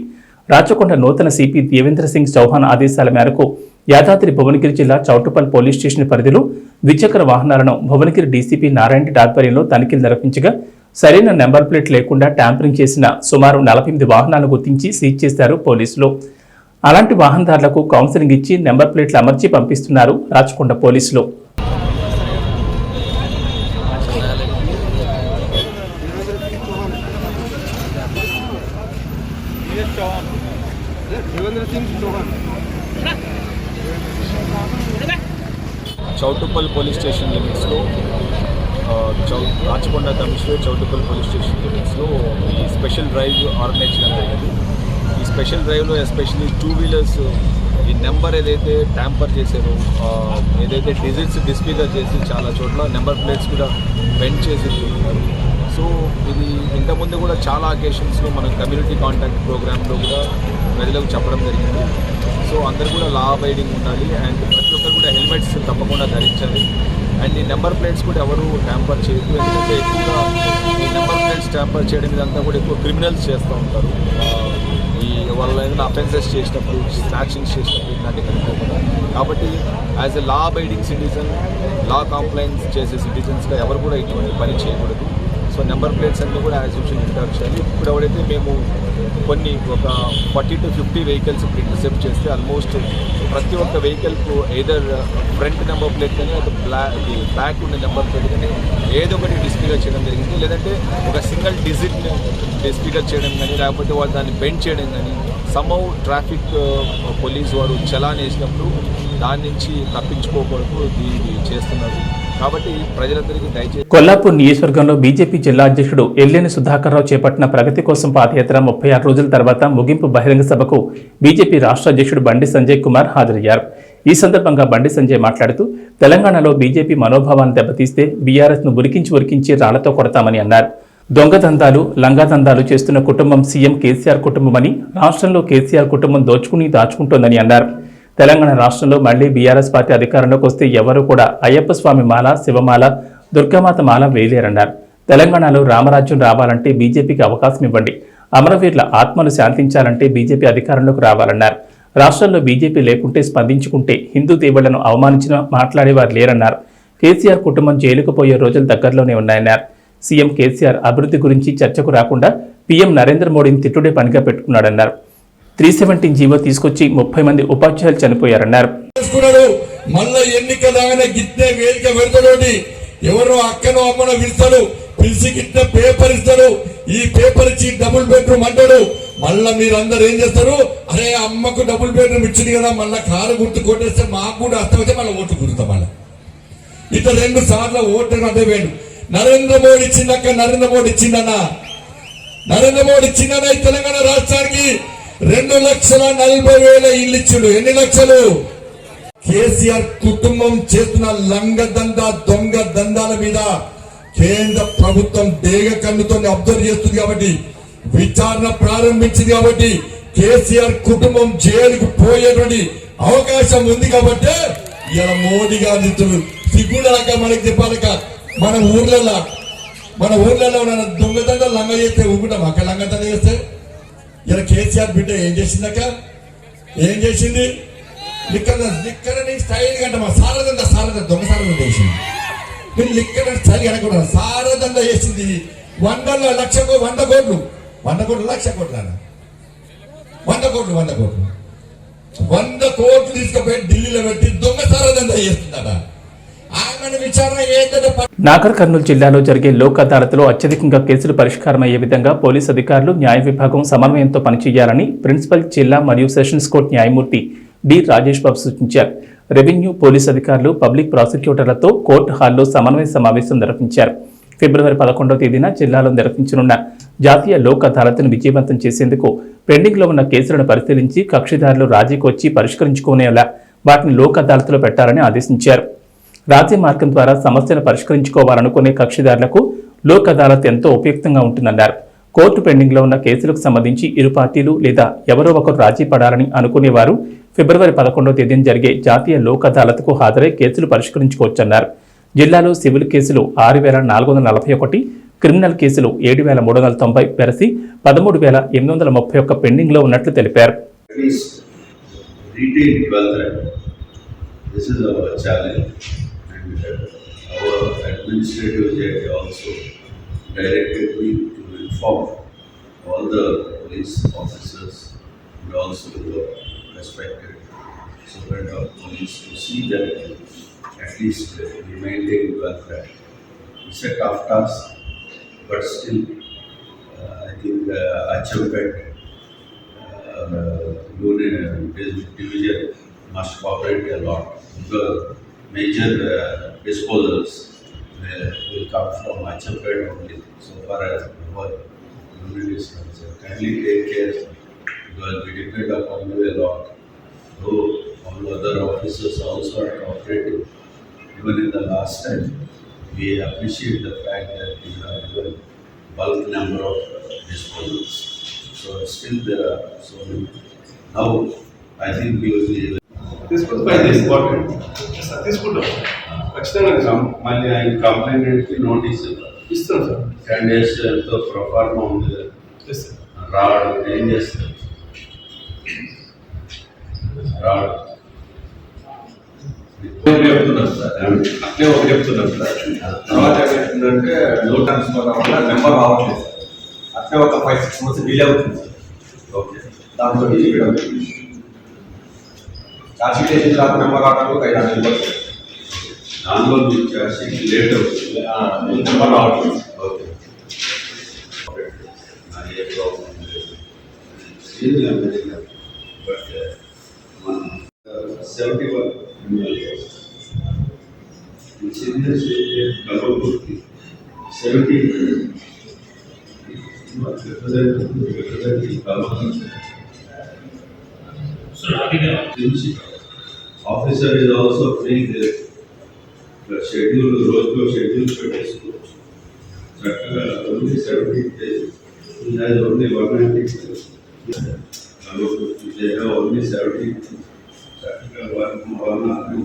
రాచకొండ నూతన సిపి దేవేంద్ర సింగ్ చౌహాన్ ఆదేశాల మేరకు యాదాద్రి భువనగిరి జిల్లా చౌటుప్పల్ పోలీస్ స్టేషన్ పరిధిలో ద్విచక్ర వాహనాలను భువనగిరి డీసీపీ నారాయణ రెడ్డి ఆధ్వర్యంలో తనిఖీలు నిర్వహించగా సరైన నెంబర్ ప్లేట్ లేకుండా ట్యాంపరింగ్ చేసిన సుమారు 48 వాహనాలను గుర్తించి సీజ్ చేశారు పోలీసులు. అలాంటి వాహనదారులకు కౌన్సిలింగ్ ఇచ్చి నెంబర్ ప్లేట్లు అమర్చి పంపిస్తున్నారు రాచకొండ పోలీసులు. చౌటుప్పల్ పోలీస్ స్టేషన్ లిమిట్స్లో Rachakonda commissionerate Choutuppal police station లిమిట్స్లో ఈ స్పెషల్ డ్రైవ్ ఆర్గనైజ్ చేయడం జరిగింది. ఈ స్పెషల్ డ్రైవ్లో ఎస్పెషల్లీ 2 వీలర్స్ ఈ నెంబర్ ఏదైతే ట్యాంపర్ చేశారో ఏదైతే డిజిట్స్ డిస్ఫిగర్ చేసి చాలా చోట్ల నెంబర్ ప్లేట్స్ కూడా బెండ్ చేసి సో ఇది ఇంతకుముందు కూడా చాలా అకేషన్స్లో మనం కమ్యూనిటీ కాంటాక్ట్ ప్రోగ్రాంలో కూడా ప్రజలకు చెప్పడం జరిగింది. సో అందరూ కూడా లా అబైడింగ్ ఉండాలి అండ్ ప్రతి ఒక్కరు కూడా హెల్మెట్స్ తప్పకుండా ధరించాలి అండ్ ఈ నెంబర్ ప్లేట్స్ కూడా ఎవరు ట్యాంపర్ చేయదు. ఎందుకంటే ఎక్కువగా ఈ నెంబర్ ప్లేట్స్ ట్యాంపర్ చేయడం ఇదంతా కూడా ఎక్కువ క్రిమినల్స్ చేస్తూ ఉంటారు. ఈ వాళ్ళు ఏదైనా అఫెన్సెస్ చేసినప్పుడు స్నాచింగ్స్ చేసినప్పుడు ఇలాంటి కనుక్కోకుండా కాబట్టి as a law abiding citizen law compliance చేసే సిటిజన్స్గా ఎవరు కూడా ఇటువంటి పని చేయకూడదు. సో నెంబర్ ప్లేట్స్ అన్నీ కూడా యాజ్ యూజువల్ ఇంటర్వ్యూ చేయాలి. ఇప్పుడు ఎవరైతే మేము కొన్ని ఒక 40 to 50 వెహికల్స్ ఇంటర్సెప్ట్ చేస్తే ఆల్మోస్ట్ ప్రతి ఒక్క వెహికల్కు ఎయిదర్ ఫ్రంట్ నెంబర్ ప్లేట్ కానీ అది బ్యాక్ ఉన్న నెంబర్ ప్లేట్ కానీ ఏదో ఒకటి డిస్ఫిగర్ చేయడం జరిగింది. లేదంటే ఒక సింగిల్ డిజిట్ డిస్ఫిగర్ చేయడం కానీ లేకపోతే వాళ్ళు దాన్ని బెండ్ చేయడం కానీ సమ్హౌ ట్రాఫిక్ పోలీస్ వారు చలాన్ వేసినప్పుడు దాని నుంచి తప్పించుకోకూడదు ఇది చేస్తున్నారు. కాబట్టి ప్రజలందరికీ దయచేసి కొల్లాపూర్ నియోజకవర్గంలో బీజేపీ జిల్లా అధ్యక్షుడు ఎల్లేని సుధాకర్ రావు చేపట్టిన ప్రగతి కోసం పాదయాత్ర 36 రోజుల తర్వాత ముగింపు బహిరంగ సభకు బీజేపీ రాష్ట్ర అధ్యక్షుడు బండి సంజయ్ కుమార్ హాజరయ్యారు. ఈ సందర్భంగా బండి సంజయ్ మాట్లాడుతూ తెలంగాణలో బీజేపీ మనోభావాన్ని దెబ్బతీస్తే బీఆర్ఎస్ను ఉరికించి రాళ్లతో కొడతామని అన్నారు. దొంగదందాలు లంగాదందాలు చేస్తున్న కుటుంబం సీఎం కేసీఆర్ కుటుంబమని రాష్ట్రంలో కేసీఆర్ కుటుంబం దాచుకుంటోందని అన్నారు. తెలంగాణ రాష్ట్రంలో మళ్లీ బీఆర్ఎస్ పార్టీ అధికారంలోకి వస్తే ఎవరూ కూడా అయ్యప్ప స్వామి మాల శివమాల దుర్గామాత మాల వేయలేరన్నారు. తెలంగాణలో రామరాజ్యం రావాలంటే బీజేపీకి అవకాశం ఇవ్వండి, అమరవీరుల ఆత్మలు శాంతించాలంటే బీజేపీ అధికారంలోకి రావాలన్నారు. రాష్ట్రంలో బీజేపీ లేకుంటే స్పందించుకుంటే హిందూ దేవుళ్లను అవమానించిన మాట్లాడేవారు లేరన్నారు. కేసీఆర్ కుటుంబం జైలుకు పోయే రోజులు దగ్గరలోనే ఉన్నాయన్నారు. సీఎం కేసీఆర్ అభివృద్ధి గురించి చర్చకు రాకుండా పీఎం నరేంద్ర మోడీని తిట్టుడే పనిగా పెట్టుకున్నాడన్నారు. 317 జీవో తీసుకొచ్చి 30 మంది ఉపాధ్యాయులు చనిపోయారన్నారు. మళ్ళా ఎన్నిక దాగానే గిట్టే వేదిక పెడతాడు, ఎవరో అక్కనో అమ్మనో పిలుస్తాడు, పిలిచి గిట్టే పేపర్ ఇస్తాడు, ఈ పేపర్ ఇచ్చి డబుల్ బెడ్రూమ్ అంటాడు. మళ్ళా మీరు అందరు ఏం చేస్తారు, అరే అమ్మకు డబుల్ బెడ్రూమ్ ఇచ్చింది కదా మళ్ళీ కారు గుర్తు కొట్టేస్తే మాకు కూడా అర్థమైతే మళ్ళీ ఓటు కుదురుతాం. మళ్ళీ ఇట్లా 2 సార్లు ఓటు అదే వేడు. నరేంద్ర మోడీ ఇచ్చిందక్క, నరేంద్ర మోడీ ఇచ్చిందన్న, నరేంద్ర మోడీ ఇచ్చిందన్న. ఈ తెలంగాణ రాష్ట్రానికి 2,40,000 ఇల్లు ఇచ్చిండు. ఎన్ని లక్షలు? కేసీఆర్ కుటుంబం చేస్తున్న లంగదంద దొంగ దందాల మీద కేంద్ర ప్రభుత్వం దేగ కన్నుతో అబ్జర్వ్ చేస్తుంది కాబట్టి, విచారణ ప్రారంభించింది కాబట్టి, కేసీఆర్ కుటుంబం జైలుకు పోయేటువంటి అవకాశం ఉంది కాబట్టి ఇలా మోడీ గారు సిగ్గుడాక మనకి చెప్పాలక మన ఊర్లలో దొంగదండ లంగ చేస్తే ఊరుకుంటాం. అక్కడ లంగదండ చేస్తే ఇలా కేసీఆర్ బిడ్డ ఏం చేసిందక్క? ఏం చేసింది? లిక్కర్ స్టైల్ కంటే మా సారదండ దొంగ సారదండ చేసింది. మీరు లిక్కర్ స్టైల్ కనుకుంటారు. సారదండ చేసింది 100 కోట్లు 100 కోట్లు 1,00,000 కోట్ల 100 కోట్లు తీసుకుపోయి ఢిల్లీలో పెట్టి దొంగ సారదండ చేస్తుందట. ఆయన విచారణ ఏంటంటే నాగర్ కర్నూలు జిల్లాలో జరిగే లోక్ అదాలత్లో అత్యధికంగా కేసులు పరిష్కారమయ్యే విధంగా పోలీసు అధికారులు న్యాయ విభాగం సమన్వయంతో పనిచేయాలని ప్రిన్సిపల్ జిల్లా మరియు సెషన్స్ కోర్టు న్యాయమూర్తి డి రాజేష్ బాబు సూచించారు. రెవెన్యూ పోలీసు అధికారులు పబ్లిక్ ప్రాసిక్యూటర్లతో కోర్టు హాల్లో సమన్వయ సమావేశం నిర్వహించారు. ఫిబ్రవరి 11వ తేదీన జిల్లాలో నిర్వహించనున్న జాతీయ లోక్ అదాలత్ను విజయవంతం చేసేందుకు పెండింగ్లో ఉన్న కేసులను పరిశీలించి కక్షిదారులు రాజీకి వచ్చి పరిష్కరించుకునేలా వాటిని లోక్ అదాలత్లో పెట్టాలని ఆదేశించారు. రాజ్య మార్గం ద్వారా సమస్యను పరిష్కరించుకోవాలనుకునే కక్షిదారులకు లోక్ అదాలత్ ఎంతో ఉపయుక్తంగా ఉంటుందన్నారు. కోర్టు పెండింగ్లో ఉన్న కేసులకు సంబంధించి ఇరు పార్టీలు లేదా ఎవరో ఒకరు రాజీ పడాలని అనుకునేవారు ఫిబ్రవరి 11వ తేదీన జరిగే జాతీయ లోక్ అదాలత్కు హాజరై కేసులు పరిష్కరించుకోవచ్చన్నారు. జిల్లాలో సివిల్ కేసులు 6,441, క్రిమినల్ కేసులు 7,390 వెరసి 13,831 పెండింగ్లో ఉన్నట్లు తెలిపారు. This is our challenge, and our administrative judge also directed me to inform all the police officers and also the respected superintendent of police to see that at least we maintain welfare. It's a tough task, but still I think Achampet Union Division must cooperate a lot, because major disposals will come from Achampet only, so far as our unit is concerned. Kindly take care, because we depend upon you a lot. Though all other officers also are cooperative, even in the last time, we appreciate the fact that we have given bulk number of disposals. So still there are so many. Now I think we will be important తీసుకుంటాం ఖచ్చితంగా. మళ్ళీ ఆయన complaint notice ఇస్తాం sir. 10 days ఎంతో proforma ఉంది రాడు, ఏం చేస్తారు రాడు చెప్తున్నారు సార్. అట్లే ఒక చెప్తున్నారు సార్. తర్వాత ఏమవుతుందంటే లో ట్రాన్స్ఫర్ వల్ల నెంబర్ రావట్లేదు సార్. అట్లే ఒక 5-6 months డిలే అవుతుంది సార్. ఓకే, దాంతో చార్జ్షీట్ వేసిన తర్వాత నెంబర్ రావడానికి 5 నెలలు పడుతుంది. దానిలో చార్జ్షీట్ లేట్ అవుతుంది, నెంబర్ రావట్లేదు. ఓకే, ఏ ప్రాబ్లం లేదు. బట్ మనం 71 సీనియర్స్ కలవకూడదు. 70 Officer is also free there. The schedule, రోజులో షెడ్యూల్ పెట్టేసుకోవచ్చు. చక్కగా only 70 days. He has only 190 days. They have only 70 days. చక్కగా 1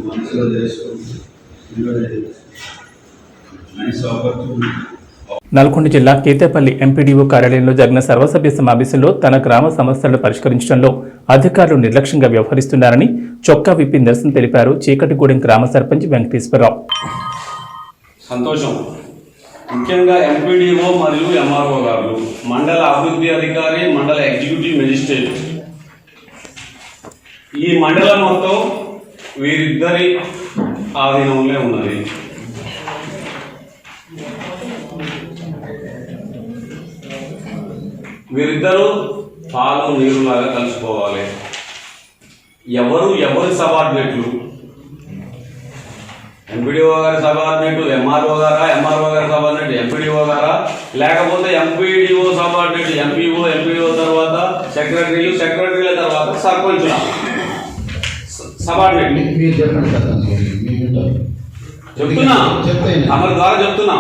month చేసుకోవచ్చు. Nice opportunity. నల్గొండ జిల్లా కేతేపల్లి ఎంపీడీఓ కార్యాలయంలో జరిగిన సర్వసభ్య సమావేశంలో తన గ్రామ సమస్యలను పరిష్కరించడంలో అధికారులు నిర్లక్ష్యంగా వ్యవహరిస్తున్నారని చొక్కా విప్పి నిరసన తెలిపారు చీకటిగూడెం గ్రామ సర్పంచ్ వెంకటేశ్వరరావు. సంతోషం. ముఖ్యంగా ఎంపీడీఓ మరియు ఎంఆర్ఓ గారు, మండల అభివృద్ధి అధికారి, మండల ఎగ్జిక్యూటివ్ మెజిస్ట్రేట్, ఈ మండలం మొత్తం వీరిద్దరి ఆధీనంలో ఉన్నది. వీరిద్దరూ పాలు నీరులాగా కలిసిపోవాలి. ఎవరి సబార్డినేట్లు ఎంపీడీఓ గారి సబార్డినేట్ ఎంఆర్ఓ గారా, ఎంఆర్ఓ గారి సబార్డినేట్ ఎంపీడీఓ గారా, లేకపోతే ఎంపీడీఓ సబార్డినేట్ ఎంపీఓ తర్వాత సెక్రటరీల తర్వాత సర్పంచుల సబార్డినేట్ చెప్తున్నా, అమలు ద్వారా చెప్తున్నా.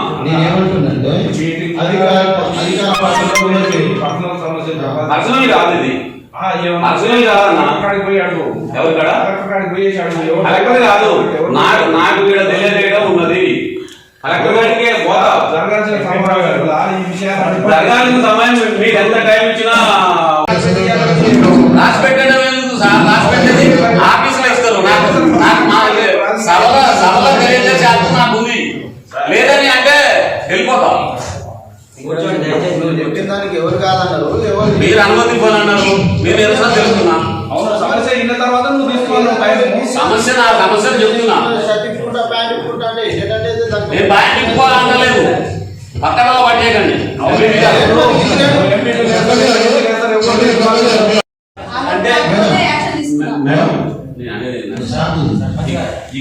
పర్సనల్ కాదు ఇది, పర్సనల్ కాదన్నా. ఎవరు కలెక్టర్ కాదు, నాకు ఇక్కడ తెలియజేయడం ఉన్నది. కలెక్టర్ గారికి పోతా జరగాల్సిన సమయం మీకు ఎంత టైం ఇచ్చినా రాసి పెట్టడం ఎందుకు సార్? రాసి పెట్టేది ఆఫీసులో ఇస్తారు. సభలో తెలియజేసే హక్కు నాకు ఉంది. లేదని అంటే వెళ్ళిపోతాం. మీరు అనుమతి ఇవ్వాలన్నారు, మీరు నిరసన తెలుస్తున్నా. సమస్య నా సమస్యను చెప్తున్నా. నేను బ్యాంక్ ఇవ్వాలనలేదు, పక్కన పట్టేయకండి. అంటే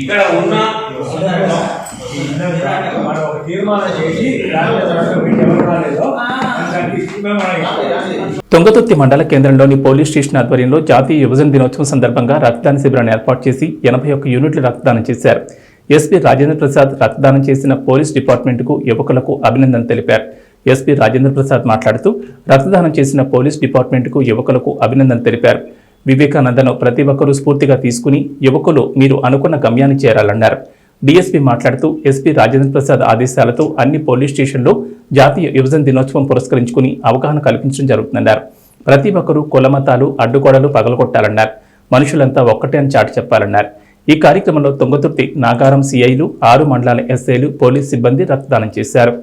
ఇక్కడ ఉన్న తుంగతుర్తి మండల కేంద్రంలోని పోలీస్ స్టేషన్ ఆధ్వర్యంలో జాతీయ యువజన దినోత్సవం సందర్భంగా రక్తదాన శిబిరాన్ని ఏర్పాటు చేసి 81 యూనిట్లు రక్తదానం చేశారు. ఎస్పీ రాజేంద్ర ప్రసాద్ రక్తదానం చేసిన పోలీస్ డిపార్ట్మెంట్కు యువకులకు అభినందన తెలిపారు. ఎస్పీ రాజేంద్ర ప్రసాద్ మాట్లాడుతూ రక్తదానం చేసిన పోలీస్ డిపార్ట్మెంట్కు యువకులకు అభినందన తెలిపారు. వివేకానందను ప్రతి ఒక్కరూ స్ఫూర్తిగా తీసుకుని యువకులు మీరు అనుకున్న గమ్యాన్ని చేరాలన్నారు. డీఎస్పీ మాట్లాడుతూ ఎస్పీ రాజేంద్ర ప్రసాద్ ఆదేశాలతో అన్ని పోలీస్ స్టేషన్లో జాతీయ యువజన దినోత్సవం పురస్కరించుకుని అవగాహన కల్పించడం జరుగుతుందన్నారు. ప్రతి ఒక్కరూ కులమతాలు అడ్డుగోడలు పగలగొట్టాలన్నారు. మనుషులంతా ఒక్కటే అని చాటి చెప్పాలన్నారు. ఈ కార్యక్రమంలో తుంగతుర్తి నాగారం సిఐలు, 6 మండలాల ఎస్ఐలు, పోలీస్ సిబ్బంది రక్తదానం చేశారు.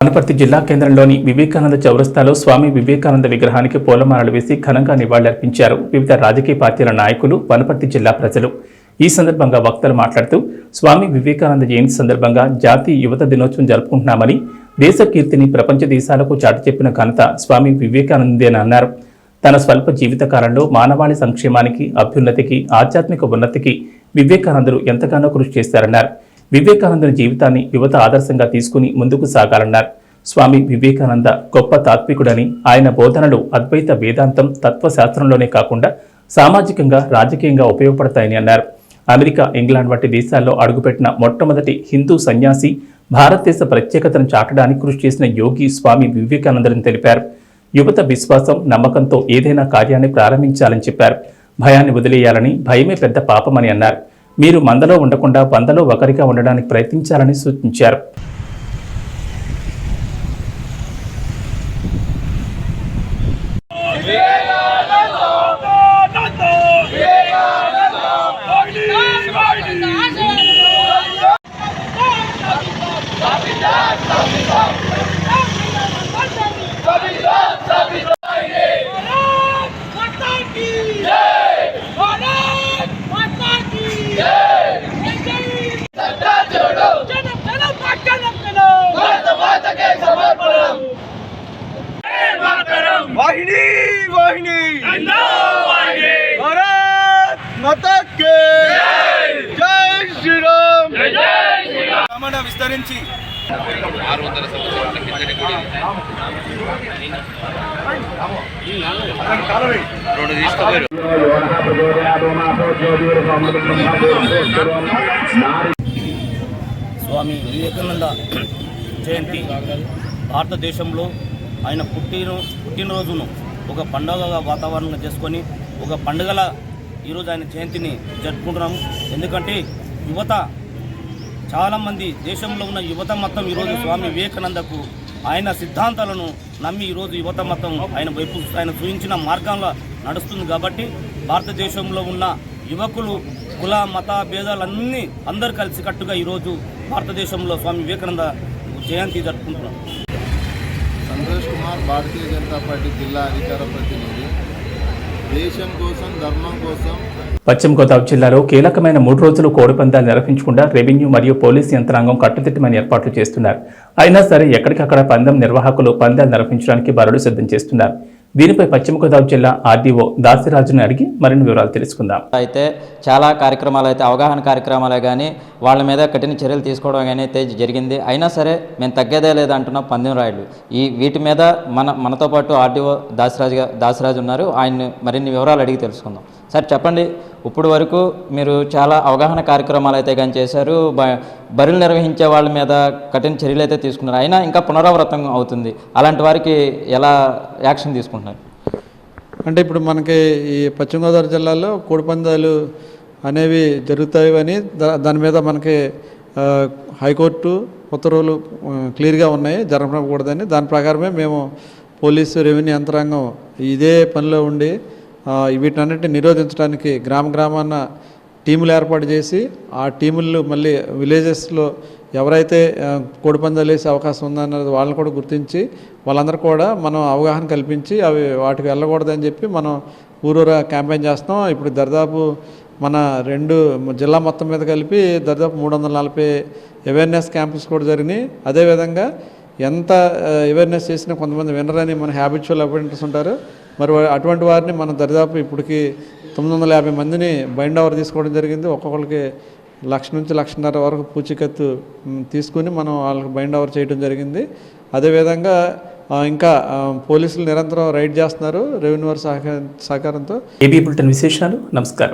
వనపర్తి జిల్లా కేంద్రంలోని వివేకానంద చౌరస్తాలో స్వామి వివేకానంద విగ్రహానికి పూలమాలలు వేసి ఘనంగా నివాళులర్పించారు వివిధ రాజకీయ పార్టీల నాయకులు, వనపర్తి జిల్లా ప్రజలు. ఈ సందర్భంగా వక్తలు మాట్లాడుతూ స్వామి వివేకానంద జయంతి సందర్భంగా జాతీయ యువత దినోత్సవం జరుపుకుంటున్నామని, దేశ కీర్తిని ప్రపంచ దేశాలకు చాటి చెప్పిన ఘనత స్వామి వివేకానందేనన్నారు. తన స్వల్ప జీవిత కాలంలో మానవాళి సంక్షేమానికి, అభ్యున్నతికి, ఆధ్యాత్మిక ఉన్నతికి వివేకానందుడు ఎంతగానో కృషి చేశారన్నారు. వివేకానందుని జీవితాన్ని యువత ఆదర్శంగా తీసుకుని ముందుకు సాగాలన్నారు. స్వామి వివేకానంద గొప్ప తాత్వికుడని, ఆయన బోధనలు అద్వైత వేదాంతం తత్వశాస్త్రంలోనే కాకుండా సామాజికంగా, రాజకీయంగా ఉపయోగపడతాయని అన్నారు. అమెరికా, ఇంగ్లాండ్ వంటి దేశాల్లో అడుగుపెట్టిన మొట్టమొదటి హిందూ సన్యాసి, భారతదేశ ప్రత్యేకతను చాటడానికి కృషి చేసిన యోగి స్వామి వివేకానందని తెలిపారు. యువత విశ్వాసం, నమ్మకంతో ఏదైనా కార్యాన్ని ప్రారంభించాలని చెప్పారు. భయాన్ని వదిలేయాలని, భయమే పెద్ద పాపమని అన్నారు. మీరు మందలో ఉండకుండా 100లో ఒకరిగా ఉండడానికి ప్రయత్నించాలని సూచించారు. విస్తరించి 600 సంవత్సరాల కిందటి గుడి రెండు తీసుకుపోయారు. స్వామి వివేకానంద జయంతి భారతదేశంలో ఆయన పుట్టినరోజును ఒక పండుగగా వాతావరణంగా చేసుకొని, ఒక పండుగల ఈరోజు ఆయన జయంతిని జరుపుకుంటున్నాము. ఎందుకంటే యువత చాలామంది, దేశంలో ఉన్న యువత మొత్తం ఈరోజు స్వామి వివేకానందకు ఆయన సిద్ధాంతాలను నమ్మి ఈరోజు యువత మొత్తం ఆయన చూపించిన మార్గంలో నడుస్తుంది. కాబట్టి భారతదేశంలో ఉన్న యువకులు కుల మత భేదాలన్నీ అందరూ కలిసికట్టుగా ఈరోజు భారతదేశంలో స్వామి వివేకానంద జయంతి జరుపుకుంటున్నాం. సంతోష్ కుమార్, భారతీయ జనతా పార్టీ జిల్లా అధికార ప్రతినిధి. దేశం కోసం, ధర్మం కోసం పశ్చిమ గోదావరి జిల్లాలో కీలకమైన 3 రోజులు కోడి పందాలు నిర్వహించకుండా రెవెన్యూ మరియు పోలీసు యంత్రాంగం కట్టుదిట్టమైన ఏర్పాట్లు చేస్తున్నారు. అయినా సరే ఎక్కడికక్కడ పందెం నిర్వాహకులు పందాలు నిర్వహించడానికి బరులు సిద్ధం చేస్తున్నారు. దీనిపై పశ్చిమ గోదావరి జిల్లా ఆర్డీఓ దాసిరాజుని అడిగి మరిన్ని వివరాలు తెలుసుకుందాం. అయితే చాలా కార్యక్రమాలు అయితే అవగాహన కార్యక్రమాలే కానీ వాళ్ళ మీద కఠిన చర్యలు తీసుకోవడం కానీ అయితే జరిగింది. అయినా సరే మేము తగ్గేదే లేదంటున్నాం పందెం రాయుడు. వీటి మీద మనతో పాటు ఆర్డీఓ దాసిరాజు ఉన్నారు. ఆయన మరిన్ని వివరాలు అడిగి తెలుసుకుందాం. సార్ చెప్పండి, ఇప్పుడు వరకు మీరు చాలా అవగాహన కార్యక్రమాలు అయితే కానీ చేశారు, బరులు నిర్వహించే వాళ్ళ మీద కఠిన చర్యలు అయితే తీసుకున్నారు. అయినా ఇంకా పునరావృతం అవుతుంది. అలాంటి వారికి ఎలా యాక్షన్ తీసుకుంటున్నారు? అంటే ఇప్పుడు మనకి ఈ పశ్చిమ గోదావరి జిల్లాలో కోడిపందాలు అనేవి జరుగుతాయని దాని మీద మనకి హైకోర్టు ఉత్తర్వులు క్లియర్గా ఉన్నాయి, జరగకూడదని. దాని ప్రకారమే మేము పోలీసు రెవెన్యూ యంత్రాంగం ఇదే పనిలో ఉండి వీటన్నిటిని నిరోధించడానికి గ్రామాన టీములు ఏర్పాటు చేసి ఆ టీములు మళ్ళీ విలేజెస్లో ఎవరైతే కోడిపందాలు వేసే అవకాశం ఉందన్నది వాళ్ళని కూడా గుర్తించి వాళ్ళందరూ కూడా మనం అవగాహన కల్పించి వాటికి వెళ్ళకూడదని చెప్పి మనం ఊరూరా క్యాంపెయిన్ చేస్తాం. ఇప్పుడు దర్దాపు మన 2 జిల్లా మొత్తం మీద కలిపి దర్దాపు 340 అవేర్నెస్ క్యాంప్స్ కూడా జరిగినాయి. అదేవిధంగా ఎంత అవేర్నెస్ చేసినా కొంతమంది వినరని మన హ్యాబిచువల్ అవేర్నెస్ ఉంటారు. మరి అటువంటి వారిని మనం దరిదాపు ఇప్పటికి 950 మందిని బైండ్ ఓవర్ తీసుకోవడం జరిగింది. ఒక్కొక్కరికి 1,00,000 నుంచి 1,50,000 వరకు పూచికత్తు తీసుకుని మనం వాళ్ళకి బైండ్ ఓవర్ చేయడం జరిగింది. అదేవిధంగా ఇంకా పోలీసులు నిరంతరం రైడ్ చేస్తున్నారు రెవెన్యూ వారి సహకారంతో. ఏబీ బులెటిన్ విశేషాలు. నమస్కారం.